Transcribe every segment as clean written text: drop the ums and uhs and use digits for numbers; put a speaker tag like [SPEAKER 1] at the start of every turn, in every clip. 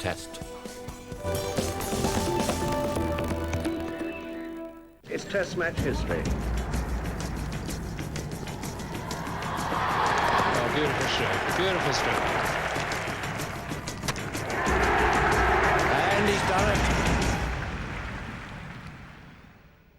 [SPEAKER 1] Test.
[SPEAKER 2] It's Test match history.
[SPEAKER 3] Oh, beautiful stroke, beautiful stroke.
[SPEAKER 1] And he's done it.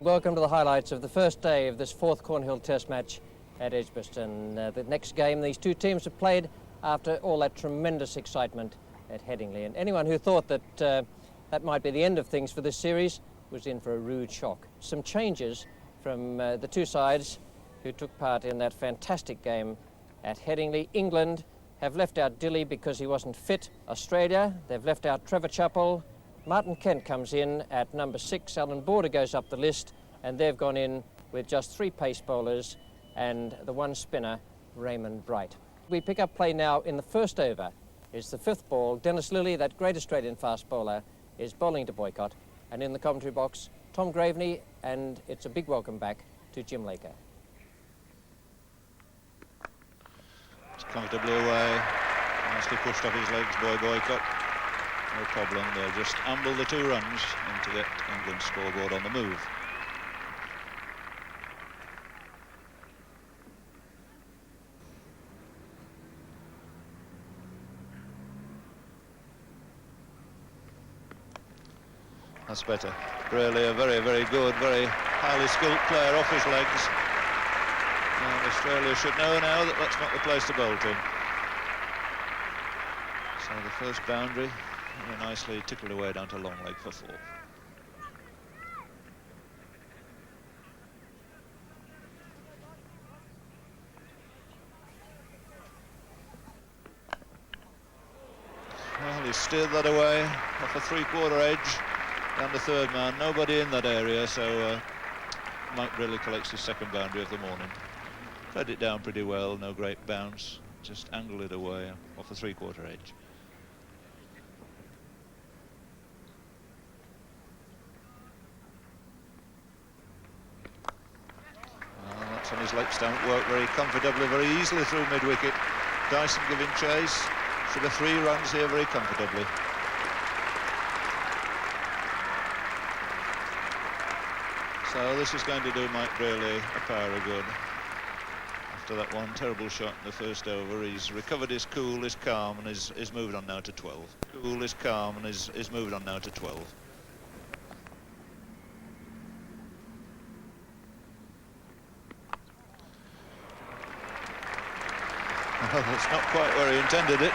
[SPEAKER 4] Welcome to the highlights of the first day of this fourth Cornhill Test match at Edgbaston. The next game these two teams have played after all that tremendous excitement at Headingley. And anyone who thought that that might be the end of things for this series was in for a rude shock. Some changes from the two sides who took part in that fantastic game at Headingley. England have left out Dilly because he wasn't fit. Australia, they've left out Trevor Chappell. Martin Kent comes in at number 6. Alan Border goes up the list, and they've gone in with just 3 pace bowlers and the 1 spinner, Raymond Bright. We pick up play now in the first over. It's the 5th ball. Dennis Lilly, that great Australian fast bowler, is bowling to Boycott. And in the commentary box, Tom Graveney, and it's a big welcome back to Jim Laker.
[SPEAKER 5] It's comfortably away. Nicely pushed off his legs by Boycott. No problem, they'll just amble the 2 runs into get England's scoreboard on the move. That's better. Brearley, a very, very good, very highly skilled player off his legs. And Australia should know now that that's not the place to bowl to. So the first boundary, very nicely tickled away down to long leg for 4. Well, he steered that away off a 3/4 edge. Down the 3rd man, nobody in that area, so Mike Brearley collects his 2nd boundary of the morning. Fed it down pretty well, no great bounce, just angled it away off a 3/4 edge. Well, that's on his leg stump, worked very comfortably, very easily through mid-wicket. Dyson giving chase, should have 3 runs here very comfortably. So this is going to do Mike Brearley a power of good. After that one terrible shot in the first over, he's recovered his cool, his calm, and is moved on now to 12. Cool, his calm, and is moved on now to 12. Well, that's not quite where he intended it.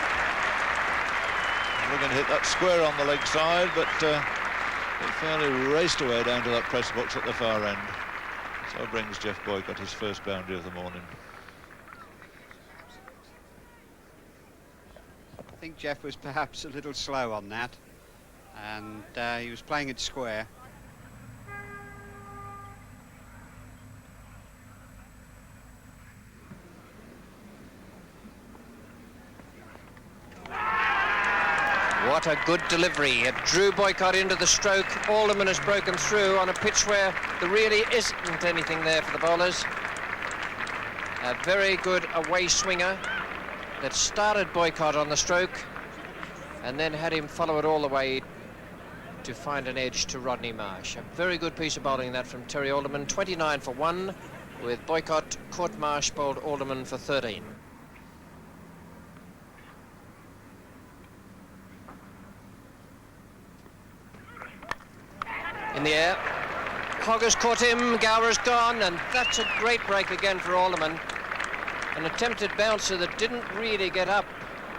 [SPEAKER 5] We're going to hit that square on the leg side, but it fairly raced away down to that press box at the far end. So brings Jeff Boycott his first boundary of the morning.
[SPEAKER 6] I think Jeff was perhaps a little slow on that, and he was playing it square.
[SPEAKER 4] What a good delivery. It drew Boycott into the stroke. Alderman has broken through on a pitch where there really isn't anything there for the bowlers. A very good away swinger that started Boycott on the stroke and then had him follow it all the way to find an edge to Rodney Marsh. A very good piece of bowling that from Terry Alderman. 29 for 1, with Boycott caught Marsh, bowled Alderman for 13. In the air, Hogg has caught him, Gower's gone, and that's a great break again for Alderman. An attempted bouncer that didn't really get up.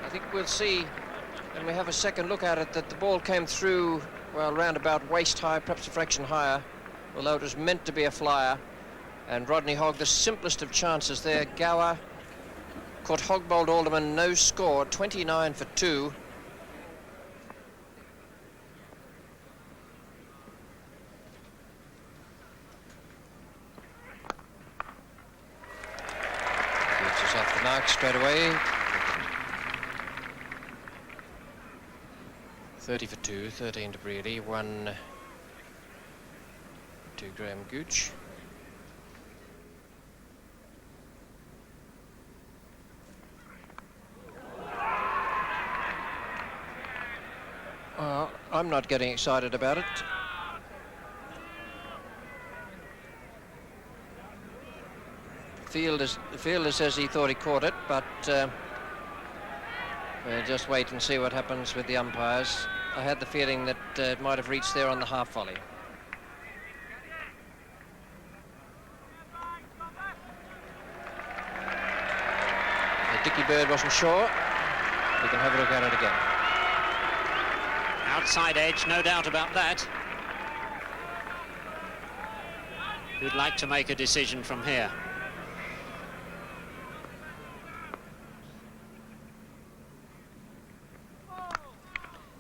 [SPEAKER 4] I think we'll see when we have a second look at it that the ball came through, well, round about waist high, perhaps a fraction higher, although it was meant to be a flyer. And Rodney Hogg, the simplest of chances there. Gower caught Hogg, bowled Alderman, no score, 29 for 2. Off the mark straight away. 30 for 2, 13 to Brearley, 1 to Graham Gooch. I'm not getting excited about it. The fielder says he thought he caught it, but we'll just wait and see what happens with the umpires. I had the feeling that it might have reached there on the half volley. Dickie Bird wasn't sure. We can have a look at it again.
[SPEAKER 1] Outside edge, no doubt about that. We'd like to make a decision from here.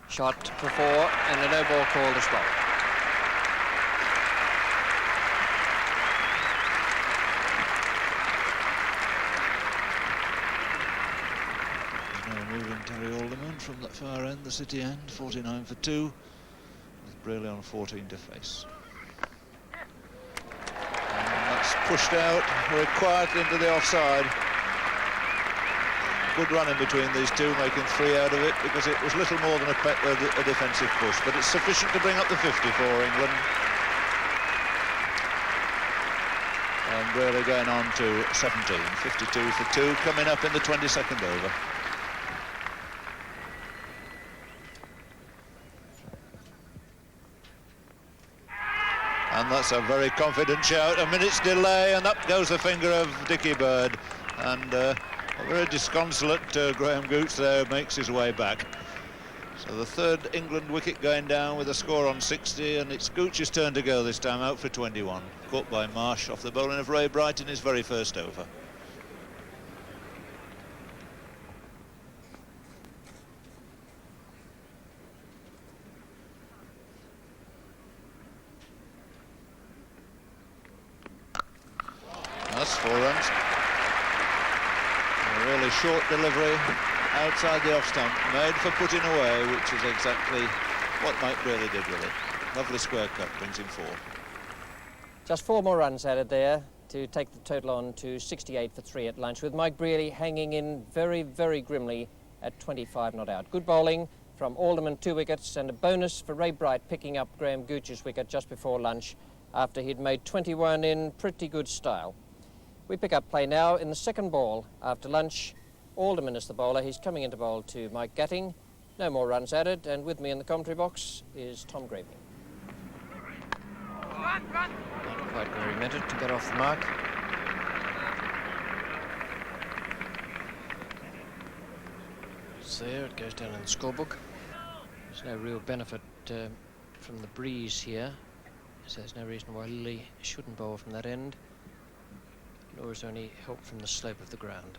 [SPEAKER 4] Shot for 4 and a no ball called as well.
[SPEAKER 5] Now moving Terry Alderman from the far end, the city end, 49 for 2, with Brearley on 14 to face. And that's pushed out very quietly into the offside. Good run in between these two, making 3 out of it, because it was little more than a defensive push, but it's sufficient to bring up the 50 for England. And Brearley going on to 17, 52 for 2, coming up in the 22nd over. And that's a very confident shout, a minute's delay, and up goes the finger of Dickie Bird. And a very disconsolate Graham Gooch there makes his way back. So the third England wicket going down with a score on 60, and it's Gooch's turn to go this time, out for 21. Caught by Marsh off the bowling of Ray Bright in his very first over. That's 4 runs. A really short delivery outside the off stump, made for putting away, which is exactly what Mike Brearley did with it. Lovely square cut, brings him 4.
[SPEAKER 4] Just 4 more runs added there to take the total on to 68 for 3 at lunch, with Mike Brearley hanging in very, very grimly at 25 not out. Good bowling from Alderman, 2 wickets, and a bonus for Ray Bright picking up Graham Gooch's wicket just before lunch after he'd made 21 in pretty good style. We pick up play now in the second ball after lunch. Alderman is the bowler. He's coming into bowl to Mike Gatting. No more runs added, and with me in the commentary box is Tom Gravy. Not quite where he meant it, to get off the mark. It's there, it goes down in the scorebook. There's no real benefit from the breeze here, so there's no reason why Lilly shouldn't bowl from that end, nor is there any help from the slope of the ground.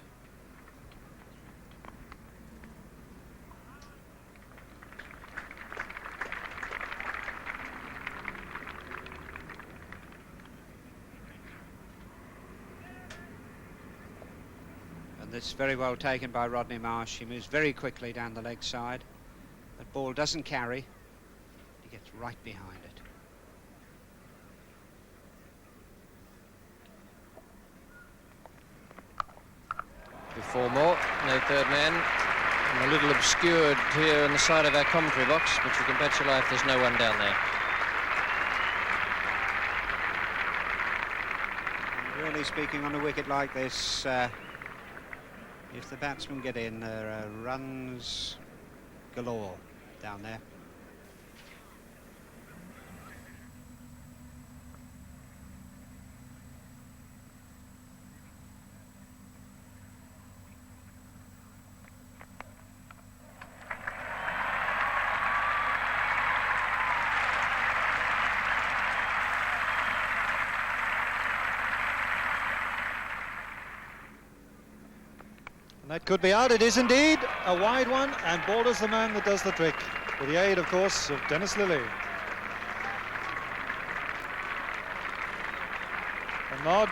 [SPEAKER 6] And that's very well taken by Rodney Marsh. He moves very quickly down the leg side. That ball doesn't carry. He gets right behind it.
[SPEAKER 4] Before more, no third man. And a little obscured here on the side of our commentary box, but you can bet your life there's no one down there.
[SPEAKER 6] Really speaking, on a wicket like this, if the batsmen get in, there are runs galore down there.
[SPEAKER 7] And that could be out. It is indeed a wide one, and Balder's the man that does the trick, with the aid, of course, of Dennis Lilly. A nod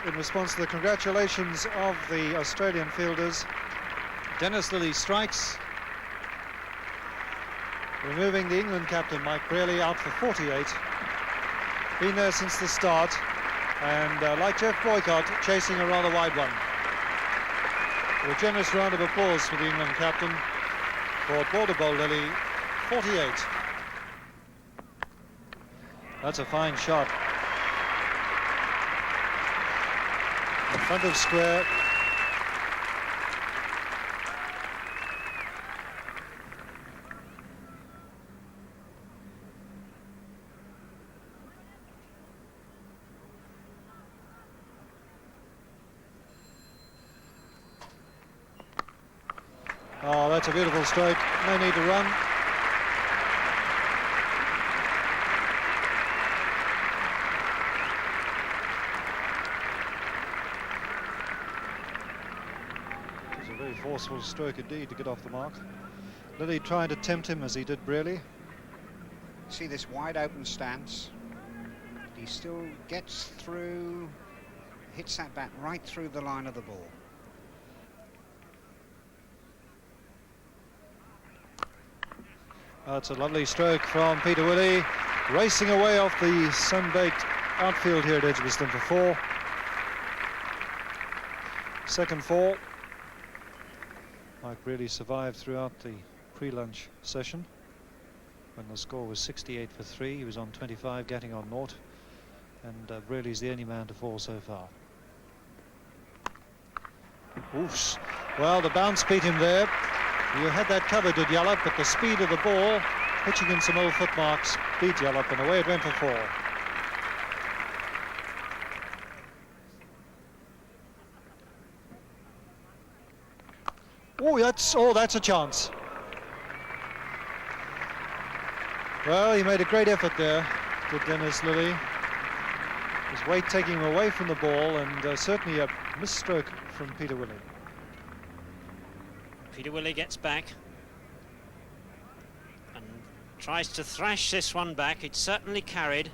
[SPEAKER 7] in response to the congratulations of the Australian fielders. Dennis Lilly strikes, removing the England captain Mike Brearley, out for 48. Been there since the start, and like Jeff Boycott, chasing a rather wide one. A generous round of applause for the England captain, for Balder bowled Lilly 48. That's a fine shot. In front of square. Oh, that's a beautiful stroke. No need to run. It was a very forceful stroke indeed to get off the mark. Lilly trying to tempt him as he did Brearley.
[SPEAKER 6] See this wide open stance. He still gets through, hits that bat right through the line of the ball.
[SPEAKER 7] That's a lovely stroke from Peter Willey, racing away off the sun-baked outfield here at Edgbaston for 4. Second 4. Mike Brearley survived throughout the pre-lunch session when the score was 68 for 3. He was on 25, getting on 0, and Brearley's the only man to fall so far. Oofs. Well, the bounce beat him there. You had that covered, did Yallop, but the speed of the ball, pitching in some old footmarks, beat Yallop, and away it went for 4. Oh, that's a chance. Well, he made a great effort there, did Dennis Lilly. His weight taking him away from the ball, and certainly a misstroke from Peter Willey.
[SPEAKER 1] Peter Willey gets back and tries to thrash this one back. It's certainly carried.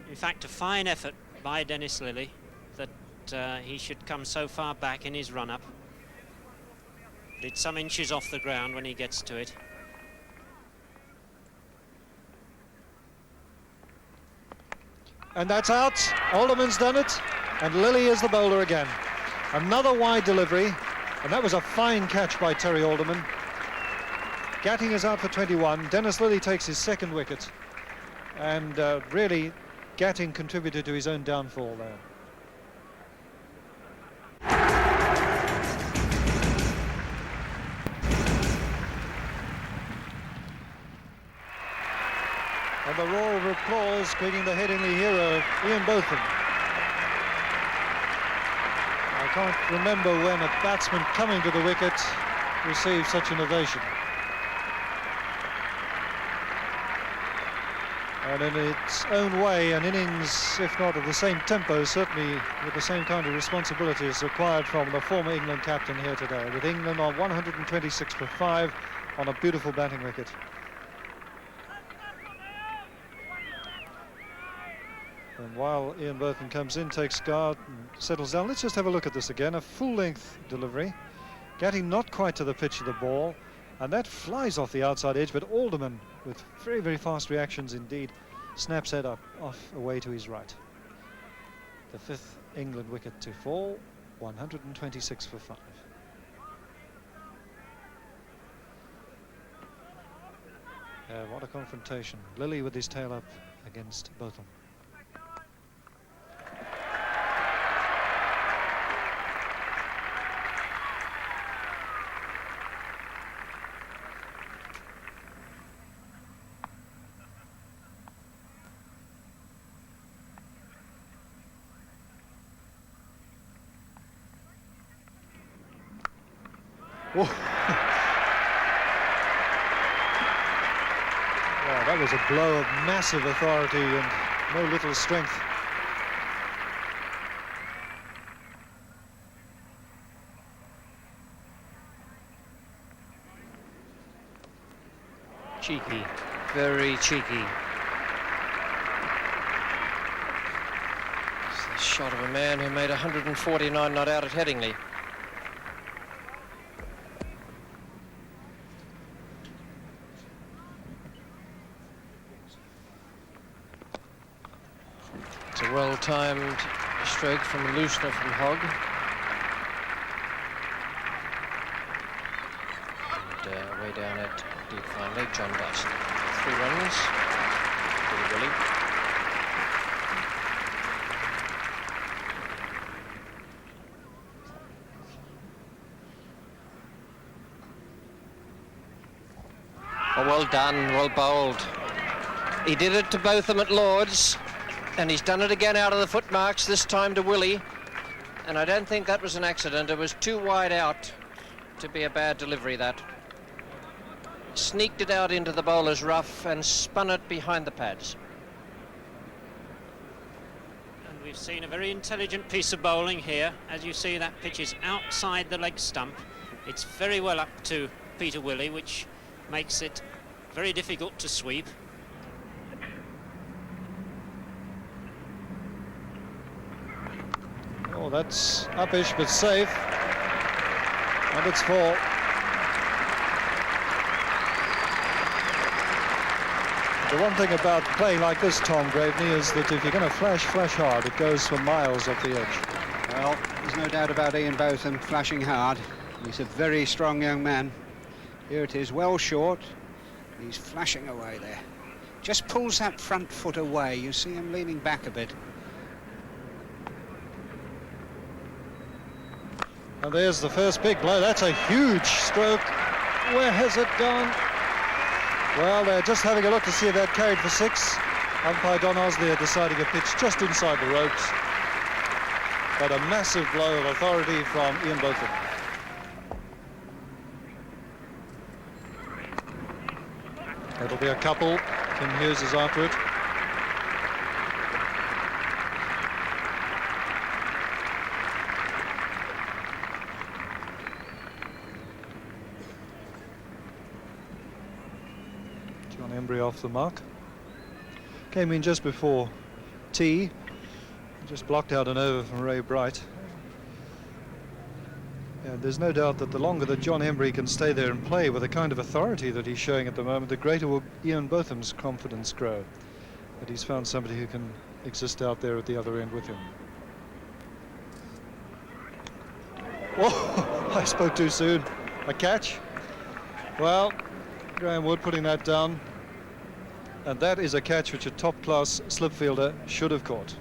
[SPEAKER 1] In fact, a fine effort by Dennis Lilly that he should come so far back in his run-up. But it's some inches off the ground when he gets to it.
[SPEAKER 7] And that's out. Alderman's done it, and Lilly is the bowler again. Another wide delivery. And that was a fine catch by Terry Alderman. Gatting is out for 21. Dennis Lilly takes his second wicket. And really, Gatting contributed to his own downfall there. And the roar of applause greeting the Headingley hero, Ian Botham. I can't remember when a batsman coming to the wicket received such an ovation. And in its own way, an innings, if not of the same tempo, certainly with the same kind of responsibilities required from the former England captain here today, with England on 126 for 5 on a beautiful batting wicket. And while Ian Burton comes in, takes guard and settles down, let's just have a look at this again. A full-length delivery, getting not quite to the pitch of the ball, and that flies off the outside edge, but Alderman, with very, very fast reactions indeed, snaps that up off away to his right. The 5th England wicket to fall, 126 for 5. What a confrontation. Lilly with his tail up against Botham. Wow, that was a blow of massive authority and no little strength.
[SPEAKER 4] Cheeky, very cheeky. It's the shot of a man who made 149 not out at Headingley. It's a well-timed stroke from a loosener from Hogg. And way down at deep fine leg, John Bust. 3 runs. Pretty Willie. Oh, well done, well bowled. He did it to Botham at Lord's, and he's done it again out of the footmarks, this time to Willie. And I don't think that was an accident. It was too wide out to be a bad delivery, that. Sneaked it out into the bowler's rough and spun it behind the pads.
[SPEAKER 1] And we've seen a very intelligent piece of bowling here. As you see, that pitch is outside the leg stump. It's very well up to Peter Willie, which makes it very difficult to sweep.
[SPEAKER 7] Oh, that's uppish but safe. And it's 4. The one thing about playing like this, Tom Graveney, is that if you're going to flash hard, it goes for miles off the edge.
[SPEAKER 6] Well, there's no doubt about Ian Botham flashing hard. He's a very strong young man. Here it is, well short. He's flashing away there. Just pulls that front foot away. You see him leaning back a bit.
[SPEAKER 7] And there's the first big blow. That's a huge stroke. Where has it gone? Well, they're just having a look to see if that carried for 6. Umpire Don Osler deciding a pitch just inside the ropes. But a massive blow of authority from Ian Botham. It'll be a couple. Kim Hughes is after it. John Embry off the mark. Came in just before tea. Just blocked out an over from Ray Bright. And there's no doubt that the longer that John Embry can stay there and play with the kind of authority that he's showing at the moment, the greater will Ian Botham's confidence grow. But he's found somebody who can exist out there at the other end with him. Oh, I spoke too soon. A catch? Well, Graham Wood putting that down. And that is a catch which a top-class slip fielder should have caught.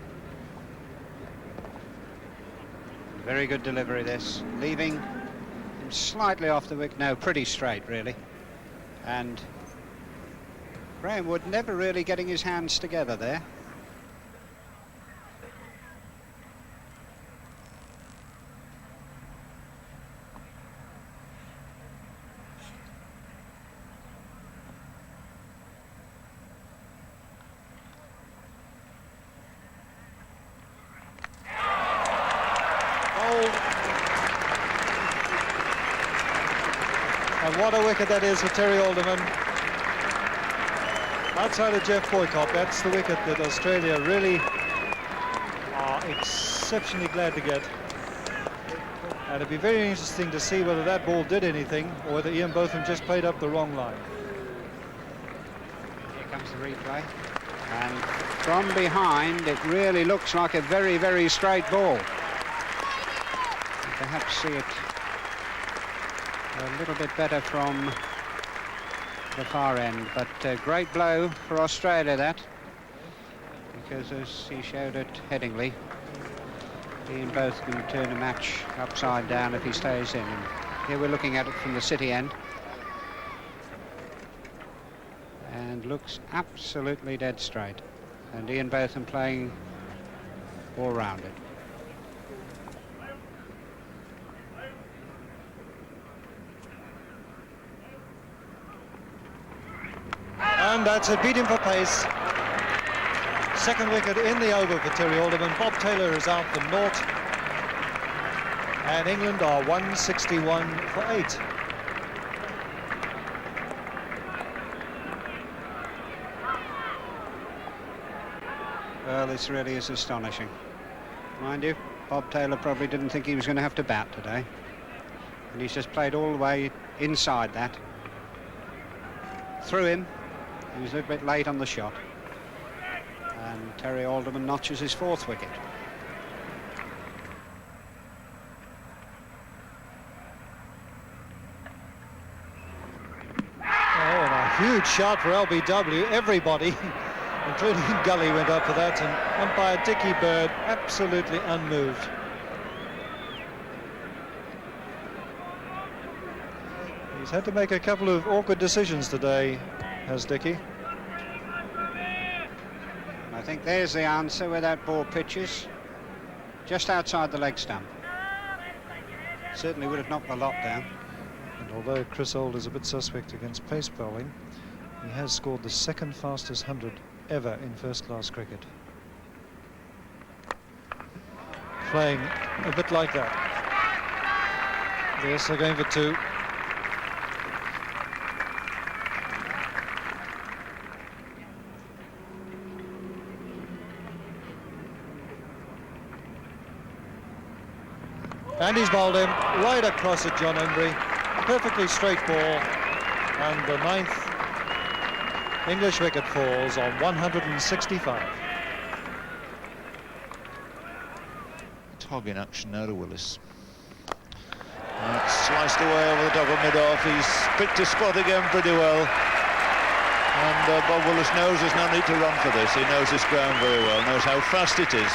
[SPEAKER 6] Very good delivery, this. Leaving him slightly off the wicket. No, pretty straight, really. And Graham Wood never really getting his hands together there.
[SPEAKER 7] And what a wicket that is for Terry Alderman. Outside of Jeff Boycott, that's the wicket that Australia really are exceptionally glad to get. And it'd be very interesting to see whether that ball did anything or whether Ian Botham just played up the wrong line.
[SPEAKER 6] Here comes the replay. And from behind, it really looks like a very, very straight ball. Perhaps see it a little bit better from the far end, but great blow for Australia, that, because as he showed at Headingley, Ian Botham can turn a match upside down if he stays in. And here we're looking at it from the City end, and looks absolutely dead straight, and Ian Botham playing all round it.
[SPEAKER 7] And that's it, beat him for pace. Second wicket in the over for Terry Alderman. Bob Taylor is out for naught. And England are 161 for 8.
[SPEAKER 6] Well, this really is astonishing. Mind you, Bob Taylor probably didn't think he was going to have to bat today. And he's just played all the way inside that. Through him. He was a little bit late on the shot. And Terry Alderman notches his 4th wicket.
[SPEAKER 7] Huge shot for LBW. Everybody, including Gully, went up for that, and umpire Dickie Bird absolutely unmoved. He's had to make a couple of awkward decisions today, has Dickie.
[SPEAKER 6] I think there's the answer where that ball pitches, just outside the leg stump. Certainly would have knocked the lot down.
[SPEAKER 7] And although Chris Old is a bit suspect against pace bowling, he has scored the second fastest 100 ever in first-class cricket. Playing a bit like that. Yes, they're going for 2. And he's bowled him right across at John Embry. Perfectly straight ball. And the 9th English wicket falls on 165.
[SPEAKER 5] Togging action now to Willis. Sliced away over the top of mid-off. He's picked his spot again pretty well. And Bob Willis knows there's no need to run for this. He knows this ground very well, knows how fast it is.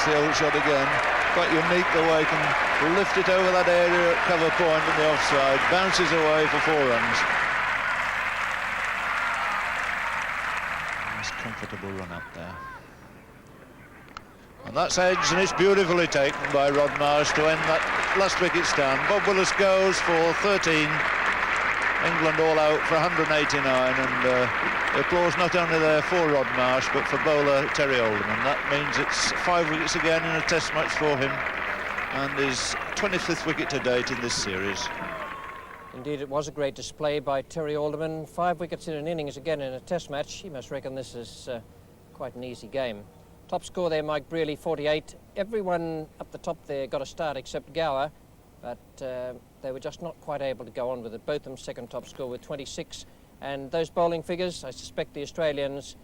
[SPEAKER 5] The old shot again, quite unique the way he can lift it over that area at cover point in the offside, bounces away for 4 runs. Nice comfortable run up there. And that's edge, and it's beautifully taken by Rod Marsh to end that last wicket stand. Bob Willis goes for 13. England all out for 189, and applause not only there for Rod Marsh but for bowler Terry Alderman. That means it's 5 wickets again in a test match for him, and his 25th wicket to date in this series.
[SPEAKER 4] Indeed, it was a great display by Terry Alderman. 5 wickets in an innings again in a test match. He must reckon this is quite an easy game. Top score there, Mike Brearley, 48. Everyone up the top there got a start except Gower, but they were just not quite able to go on with it. Both of them second top score with 26. And those bowling figures, I suspect the Australians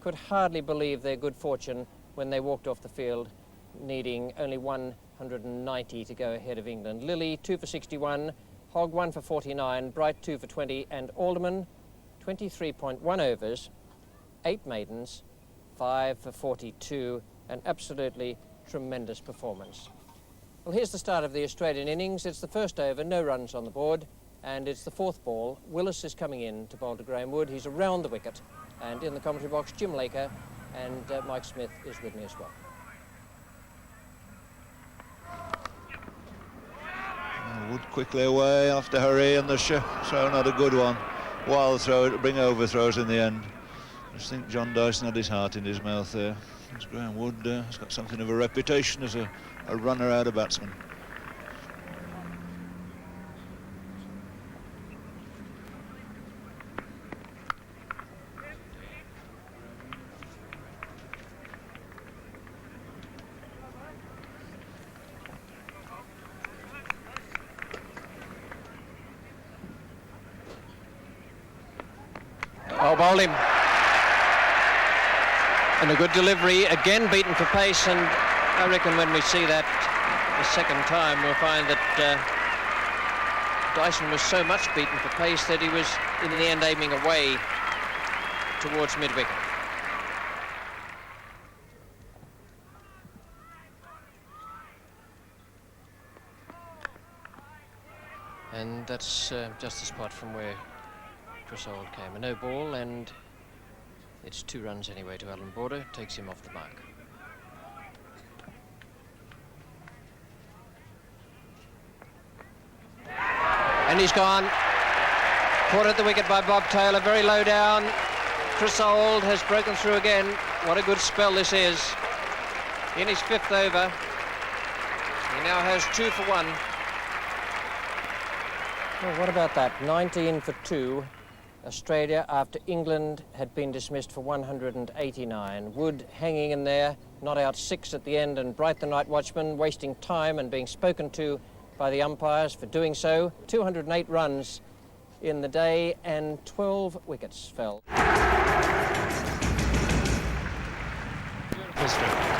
[SPEAKER 4] could hardly believe their good fortune when they walked off the field, needing only 190 to go ahead of England. Lilly, 2 for 61, Hogg, 1 for 49, Bright, 2 for 20, and Alderman, 23.1 overs, 8 maidens, 5 for 42, an absolutely tremendous performance. Well, here's the start of the Australian innings. It's the first over, no runs on the board, and it's the 4th ball. Willis is coming in to bowl to Graham Wood. He's around the wicket, and in the commentary box, Jim Laker, and Mike Smith is with me as well.
[SPEAKER 5] Wood quickly away after hurry, and the throw not a good one. Wild throw to bring overthrows in the end. I just think John Dyson had his heart in his mouth there. Graham Wood has got something of a reputation as a runner out of batsman.
[SPEAKER 4] Oh, bowled him. And a good delivery, again beaten for pace, and I reckon when we see that the second time we'll find that Dyson was so much beaten for pace that he was in the end aiming away towards mid-wicket. And that's just the spot from where Chris Old came. A no ball, and it's 2 runs anyway to Alan Border, takes him off the mark. And he's gone. Caught at the wicket by Bob Taylor, very low down. Chris Old has broken through again. What a good spell this is. In his 5th over, he now has 2 for 1. Well, what about that? 19 for 2. Australia, after England had been dismissed for 189. Wood hanging in there, not out 6 at the end, and Bright the night watchman wasting time and being spoken to by the umpires for doing so. 208 runs in the day, and 12 wickets fell.
[SPEAKER 3] Beautiful stroke.